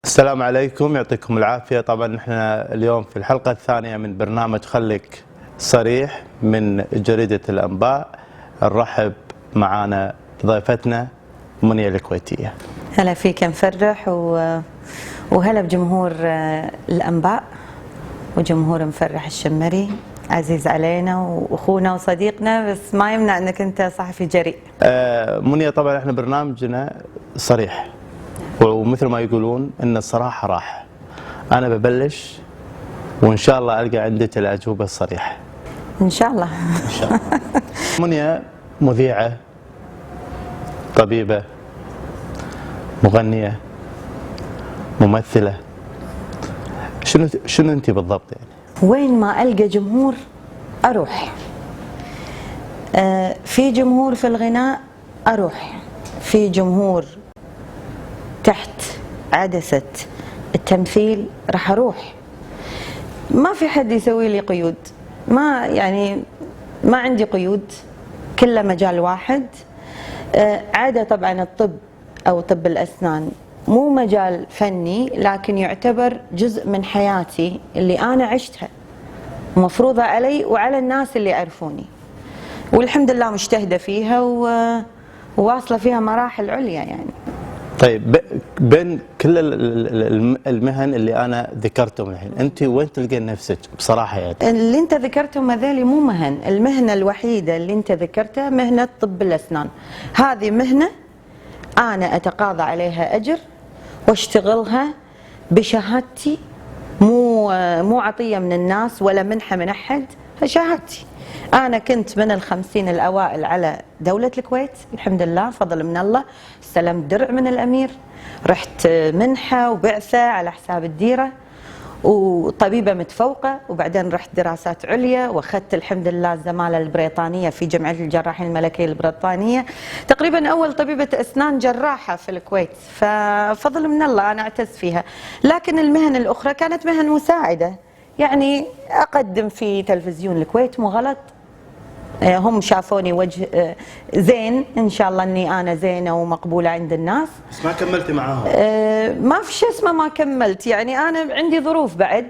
السلام عليكم، يعطيكم العافية. طبعا احنا اليوم في الحلقة الثانية من برنامج خليك صريح من جريدة الأنباء. نرحب معانا ضيفتنا منية الكويتية. هلا فيك مفرح وهلا بجمهور الأنباء وجمهور مفرح الشمري، عزيز علينا واخونا وصديقنا، بس ما يمنع انك انت صحفي جريء. منية، طبعا احنا برنامجنا صريح، ومثل ما يقولون ان الصراحة راح. انا ببلش وان شاء الله القى عندك الاجوبة الصريحة ان شاء الله. ان شاء الله. منية مذيعة، طبيبة، مغنية، ممثلة، شنو انت بالضبط يعني؟ وين ما القى جمهور اروح. في جمهور في الغناء اروح، في جمهور تحت عدسة التمثيل راح اروح. ما في حد يسوي لي قيود، ما عندي قيود، كله مجال واحد. عدا طبعا الطب او طب الاسنان مو مجال فني، لكن يعتبر جزء من حياتي اللي انا عشتها، مفروضة علي وعلى الناس اللي يعرفوني، والحمد لله مجتهدة فيها وواصلة فيها مراحل عليا يعني. طيب، بين كل المهن اللي انا ذكرتهم الحين، انت وين تلقين نفسك بصراحه يعني؟ اللي انت ذكرتهم هذول مو مهن، المهنه الوحيده اللي انت ذكرتها مهنه طب الاسنان. هذه مهنه انا اتقاضى عليها اجر واشتغلها بشهادتي، مو عطيه من الناس ولا منحه من احد، شهادتي. أنا كنت من ال50 الأوائل على دولة الكويت، الحمد لله فضل من الله. استلمت درع من الأمير، رحت منحة وبعثة على حساب الديرة، وطبيبة متفوقة، وبعدين رحت دراسات عليا وأخذت الحمد لله الزمالة البريطانية في جمعية الجراحين الملكية البريطانية، تقريبا أول طبيبة أسنان جراحة في الكويت، ففضل من الله أنا أعتز فيها. لكن المهن الأخرى كانت مهن مساعدة، يعني أقدم في تلفزيون الكويت، مو غلط، هم شافوني وجه زين، إن شاء الله أني أنا زينة ومقبولة عند الناس. بس ما كملتي معاهم؟ ما في شيء اسمه ما كملت، يعني أنا عندي ظروف بعد،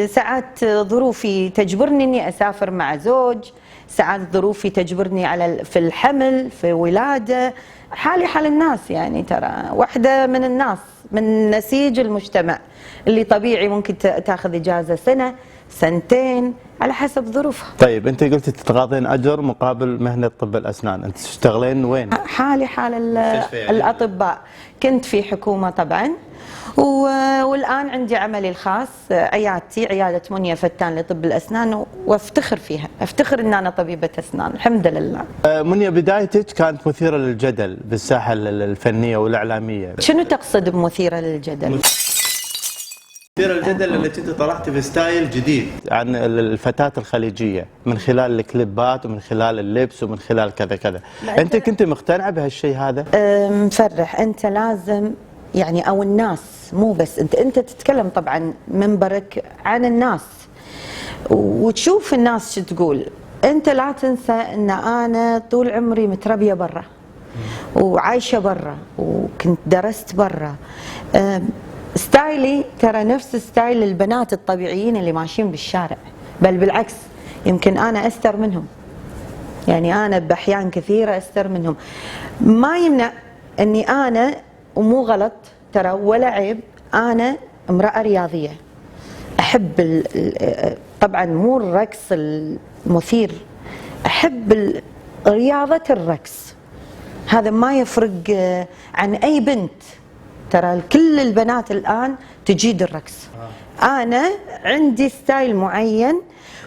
ساعات ظروفي تجبرني أني أسافر مع زوج، ساعات ظروفي تجبرني في الحمل، في ولادة، حالي حال الناس، يعني ترى واحدة من الناس، من نسيج المجتمع اللي طبيعي ممكن تاخذ إجازة سنة سنتين على حسب ظروفها. طيب، انت قلتي تتقاضين اجر مقابل مهنه طب الاسنان، انت تشتغلين وين؟ حالي حال الاطباء، كنت في حكومه طبعا، والان عندي عملي الخاص، عيادتي عياده منية فتان لطب الاسنان، وافتخر فيها، افتخر ان انا طبيبه اسنان الحمد لله. منية، بدايتك كانت مثيره للجدل بالساحه الفنيه والاعلاميه. شنو تقصد بمثيره للجدل؟ مثيرة للجدل التي انت طرحت في ستايل جديد عن الفتاة الخليجية من خلال الكليبات ومن خلال اللبس ومن خلال كذا كذا. انت كنت مقتنعة بهالشيء هذا؟ مفرح، انت لازم يعني، او الناس، مو بس انت تتكلم طبعا منبرك عن الناس وتشوف الناس شو تقول. انت لا تنسى ان انا طول عمري متربية برا وعايشة برا وكنت درست برا. ستايلي ترى نفس ستايل البنات الطبيعيين اللي ماشيين بالشارع، بل بالعكس، يمكن أنا أستر منهم، يعني أنا بأحيان كثيرة أستر منهم. ما يمنع أني أنا، ومو غلط ترى ولا عيب، أنا امرأة رياضية، أحب طبعا مو الرقص المثير، أحب رياضة الرقص، هذا ما يفرق عن أي بنت. ترى كل البنات الآن تجيد الرقص. أنا عندي ستايل معين،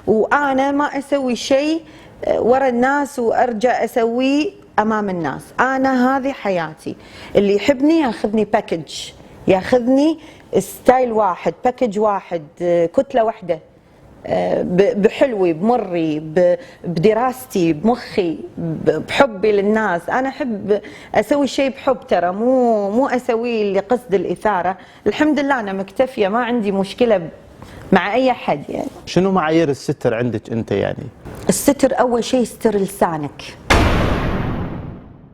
وأنا ما أسوي شيء ورا الناس وأرجع أسويه أمام الناس. أنا هذه حياتي، اللي يحبني ياخذني باكج، ياخذني ستايل واحد، باكج واحد، كتلة واحدة، بحلوي، بمري، بدراستي، بمخي، بحبي للناس. انا احب اسوي شيء بحب، ترى مو اسويه لقصد الاثاره. الحمد لله انا مكتفيه، ما عندي مشكله مع اي حد يعني. شنو معايير الستر عندك انت يعني؟ الستر اول شيء ستر لسانك.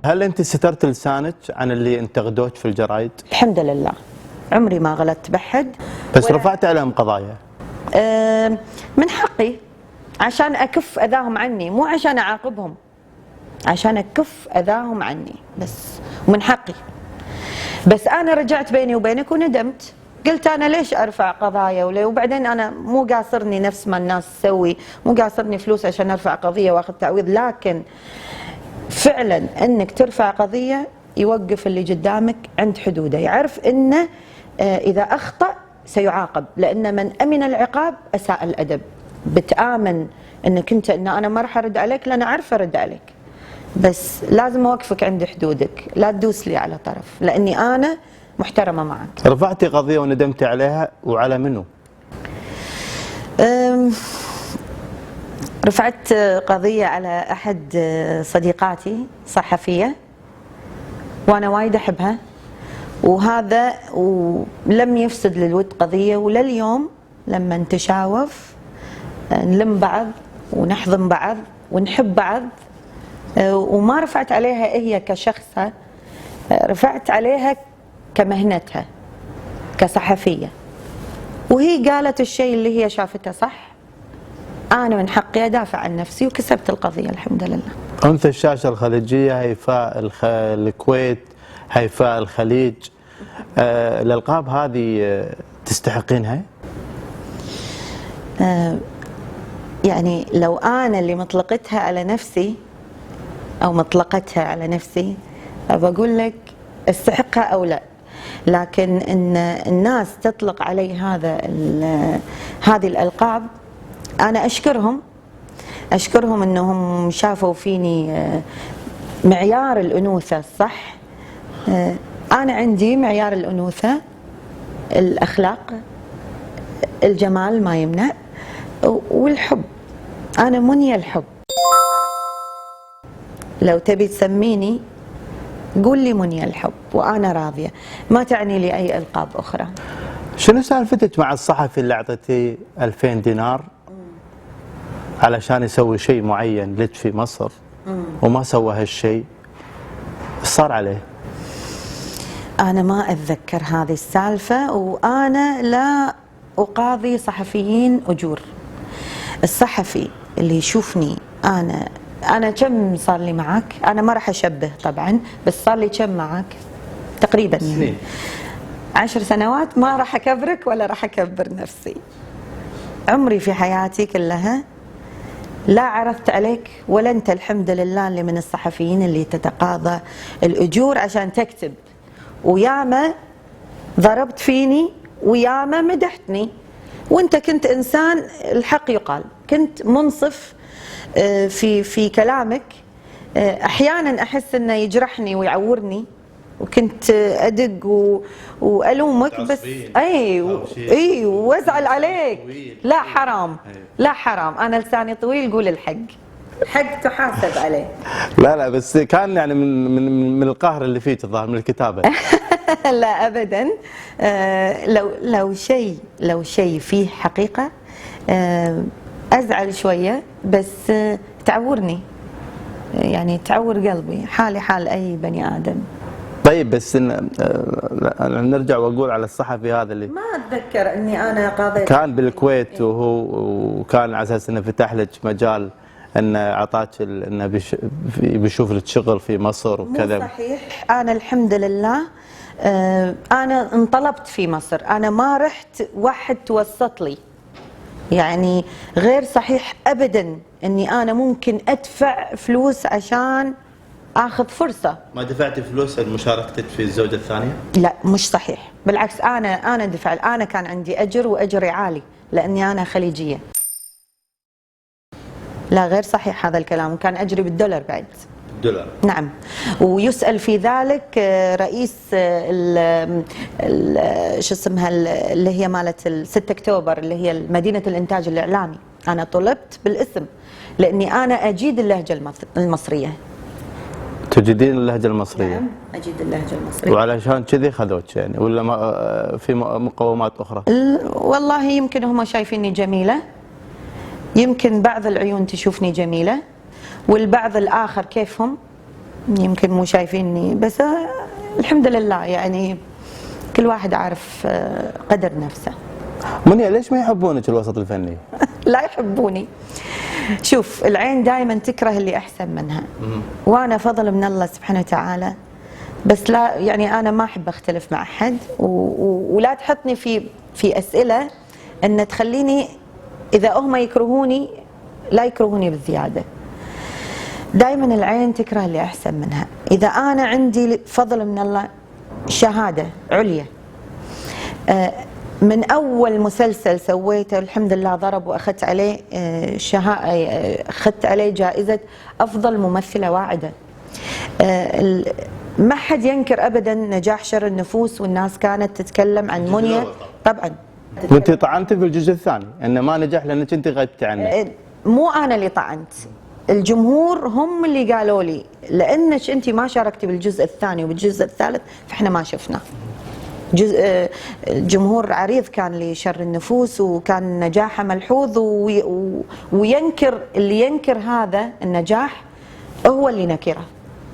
هل انت سترت لسانك عن اللي انتقدوك في الجرايد؟ الحمد لله عمري ما غلطت بحد. بس رفعت عليهم قضايا. من حقي عشان أكف أذاهم عني، مو عشان أعاقبهم، عشان أكف أذاهم عني بس، ومن حقي. بس أنا رجعت بيني وبينك وندمت، قلت أنا ليش أرفع قضايا وبعدين أنا مو قاصرني نفس ما الناس تسوي، مو قاصرني فلوس عشان أرفع قضية وأخذ تعويض. لكن فعلا أنك ترفع قضية يوقف اللي قدامك عند حدوده، يعرف أنه إذا أخطأ سيعاقب، لأن من أمن العقاب أساء الأدب. بتآمن أنك أنت أن أنا ما راح أرد عليك لأن عارفة أرد عليك، بس لازم أوقفك عند حدودك، لا تدوس لي على طرف لأني أنا محترمة معك. رفعتي قضية وندمتي عليها، وعلى منو؟ رفعت قضية على أحد صديقاتي صحفية وأنا وايد أحبها، وهذا ولم يفسد للود قضية، ولليوم لما نتشاوف نلم بعض ونحضن بعض ونحب بعض. وما رفعت عليها هي كشخصها، رفعت عليها كمهنتها كصحفية، وهي قالت الشيء اللي هي شافته صح. أنا من حقي أدافع عن نفسي وكسبت القضية الحمد لله. أنثى الشاشة الخليجية، هيفاء الكويت، هيفاء الخليج، الألقاب هذه تستحقينها؟ يعني لو أنا اللي مطلقتها على نفسي أو مطلقتها على نفسي بقول لك استحقها أو لا، لكن إن الناس تطلق علي هذه الألقاب أنا أشكرهم إنهم شافوا فيني معيار الأنوثة الصح. أنا عندي معيار الأنوثة، الأخلاق، الجمال ما يمنع، والحب. أنا منية الحب. لو تبي تسميني قول لي منية الحب وأنا راضية، ما تعني لي أي ألقاب أخرى. شنو سالفتك مع الصحفي اللي أعطيتيه 2000 دينار علشان يسوي شيء معين لك في مصر وما سوى هالشيء؟ ايش صار عليه؟ أنا ما أتذكر هذه السالفة، وأنا لا أقاضي صحفيين أجور. الصحفي اللي يشوفني أنا كم صار لي معك؟ أنا ما راح أشبه طبعا، بس صار لي كم معك؟ تقريبا يعني 10 سنوات. ما راح أكبرك ولا راح أكبر نفسي. عمري في حياتي كلها لا عرضت عليك ولا أنت الحمد لله اللي من الصحفيين اللي تتقاضى الأجور عشان تكتب. وياما ضربت فيني وياما مدحتني، وانت كنت انسان الحق يقال، كنت منصف في كلامك. احيانا احس انه يجرحني ويعورني وكنت ادق والومك، بس اي وازعل عليك. لا حرام، لا حرام، انا لساني طويل، قول الحق، حق تحاسب عليه. لا بس كان يعني من القهر اللي فيك الظاهر من الكتابه. لا ابدا. لو شيء فيه حقيقه ازعل شويه، بس تعورني، يعني تعور قلبي، حالي حال اي بني ادم. طيب بس نرجع واقول على الصحفي هذا اللي ما اتذكر اني انا قاضيت، كان بالكويت وكان على اساس انه فتح لك مجال، انه اعطاك انه بيشوف لك شغل في مصر وكذا. مو صحيح. انا الحمد لله انا انطلبت في مصر، انا ما رحت واحد توسط لي، يعني غير صحيح ابدا اني انا ممكن ادفع فلوس عشان اخذ فرصه. ما دفعتي فلوس لمشاركتك في الزوجه الثانيه؟ لا مش صحيح، بالعكس انا دفع، انا كان عندي اجر واجري عالي لاني انا خليجيه. لا غير صحيح هذا الكلام، وكان اجري بالدولار بعد. دولار؟ نعم. ويسأل في ذلك رئيس شو اسمها اللي هي مالت 6 أكتوبر اللي هي مدينة الإنتاج الإعلامي. أنا طلبت بالاسم لأني أنا أجيد اللهجة المصرية. تجيدين اللهجة المصرية؟ نعم أجيد اللهجة المصرية. وعلشان كذي خذوك يعني، ولا في مقومات أخرى؟ والله يمكن هم شايفيني جميلة، يمكن بعض العيون تشوفني جميلة، والبعض الآخر كيفهم يمكن مو شايفيني، بس الحمد لله يعني كل واحد عارف قدر نفسه. منيا ليش ما يحبونك الوسط الفني؟ لا يحبوني. شوف، العين دائما تكره اللي احسن منها، وانا فضل من الله سبحانه وتعالى. بس لا يعني انا ما احب اختلف مع احد، ولا تحطني في اسئله ان تخليني اذا هم يكرهوني لا يكرهوني بالزياده. دائما العين تكره اللي احسن منها. اذا انا عندي فضل من الله شهاده عليا، من اول مسلسل سويته الحمد لله ضرب، واخذت عليه اخذت عليه جائزه افضل ممثله واعده. ما حد ينكر ابدا نجاح شر النفوس، والناس كانت تتكلم عن منيا طبعا. وانت طعنتي في الجزء الثاني انه ما نجح لانك انت غبتي عنه. مو انا اللي طعنت، الجمهور هم اللي قالوا لي لانك انت ما شاركتي بالجزء الثاني وبالجزء الثالث فاحنا ما شفناه. جمهور عريض كان لشر النفوس، وكان نجاحه ملحوظ، وينكر اللي ينكر هذا النجاح هو اللي نكره.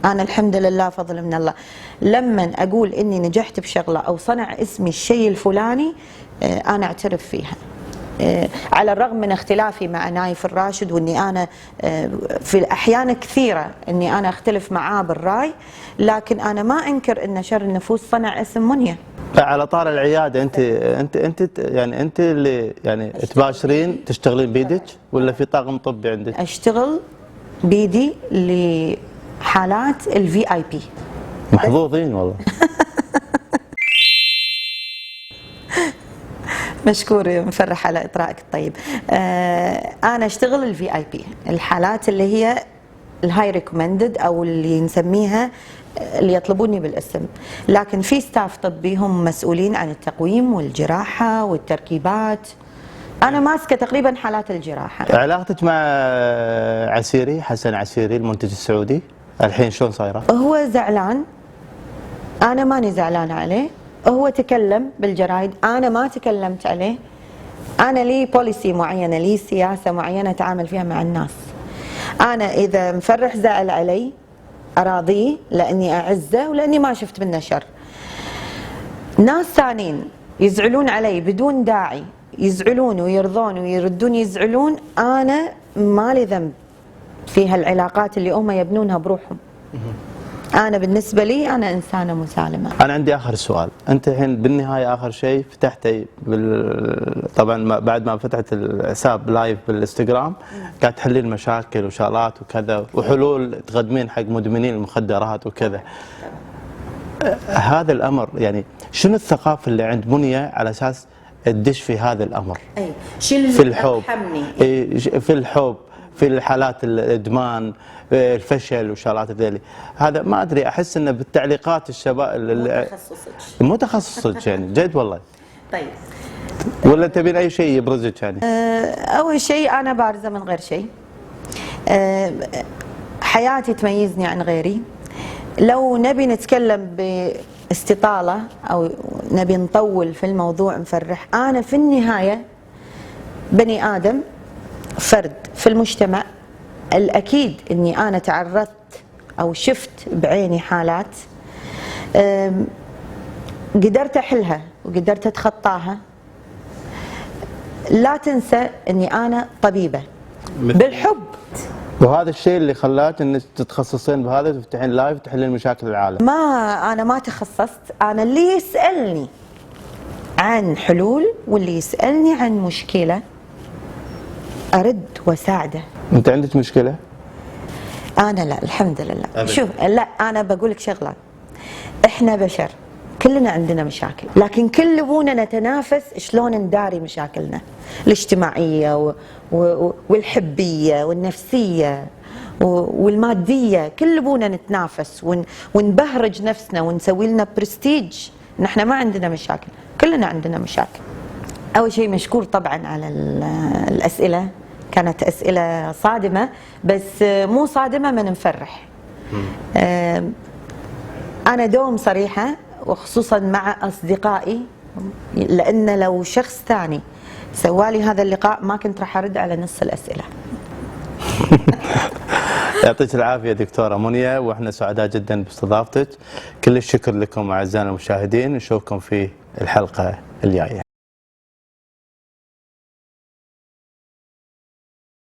أنا الحمد لله فضل من الله لما أقول إني نجحت بشغلة أو صنع اسمي الشيء الفلاني أنا أعترف فيها، على الرغم من اختلافي مع نايف الراشد، وإني أنا في أحيان كثيرة إني أنا أختلف معاه بالرأي، لكن أنا ما أنكر إن شر النفوس صنع اسم منيا. على طار العياده، انت يعني انت اللي يعني تباشرين تشتغلين بيدك ولا في طاقم طبي عندك؟ اشتغل بيدي لحالات الفي اي بي. محظوظين والله. مشكور مفرح على اطرائك الطيب. انا اشتغل الفي اي بي، الحالات اللي هي الهاي ريكومندد او اللي نسميها اللي يطلبوني بالاسم، لكن في ستاف طبي هم مسؤولين عن التقويم والجراحه والتركيبات. انا ماسكه تقريبا حالات الجراحه. علاقتك مع عسيري، حسن عسيري المنتج السعودي الحين شلون صايره؟ هو زعلان، انا ماني زعلانه عليه. هو تكلم بالجرايد، انا ما تكلمت عليه. انا لي بوليسي معينه، لي سياسه معينه اتعامل فيها مع الناس. انا اذا مفرح زعل علي اراضيه لاني اعزه ولاني ما شفت منه شر. ناس ثانيين يزعلون علي بدون داعي، يزعلون ويرضون ويردون يزعلون، انا ما لي ذنب في هالعلاقات اللي هم يبنونها بروحهم. انا بالنسبه لي انا انسانه مسالمه. انا عندي اخر سؤال، انت الحين بالنهايه اخر شيء فتحتي طبعا بعد ما فتحت الحساب لايف بالانستغرام قاعد تحلين مشاكل وشغلات وكذا وحلول تقدمين حق مدمنين المخدرات وكذا. هذا الامر يعني شنو الثقافه اللي عند منيا على اساس تدش في هذا الامر؟ اي شيل في الحب، في الحب، في الحالات الادمان، الفشل وشغلات ذيلي. هذا ما ادري، احس انه بالتعليقات الشباب مو تخصصك يعني جد والله. طيب ولا تبين اي شيء يبرزك يعني؟ اول شيء انا بارزه من غير شيء. حياتي تميزني عن غيري. لو نبي نتكلم باستطاله او نبي نطول في الموضوع مفرح، انا في النهايه بني ادم، فرد في المجتمع. الأكيد أني أنا تعرضت أو شفت بعيني حالات قدرت أحلها وقدرت أتخطاها. لا تنسى أني أنا طبيبة بالحب، وهذا الشيء اللي خلاك أنك تتخصصين بهذا وتفتحين لايف وتحلين مشاكل العالم. أنا ما تخصصت. أنا اللي يسألني عن حلول واللي يسألني عن مشكلة أرد وأساعده. أنت عندك مشكلة؟ أنا لا الحمد لله. شوف، لا أنا بقول لك شغلة، إحنا بشر كلنا عندنا مشاكل، لكن كل ابونا نتنافس شلون نداري مشاكلنا الاجتماعية والحبية والنفسية والمادية. كل ابونا نتنافس ونبهرج نفسنا ونسوي لنا برستيج. نحن ما عندنا مشاكل، كلنا عندنا مشاكل. أول شيء مشكور طبعا على الأسئلة، كانت أسئلة صادمة، بس مو صادمة من مفرح. أنا دوم صريحة، وخصوصا مع أصدقائي، لأن لو شخص ثاني سوالي هذا اللقاء ما كنت راح أرد على نص الأسئلة. يعطيك العافيه دكتوره منيا، واحنا سعداء جدا باستضافتك. كل الشكر لكم اعزائنا المشاهدين، نشوفكم في الحلقه الجايه.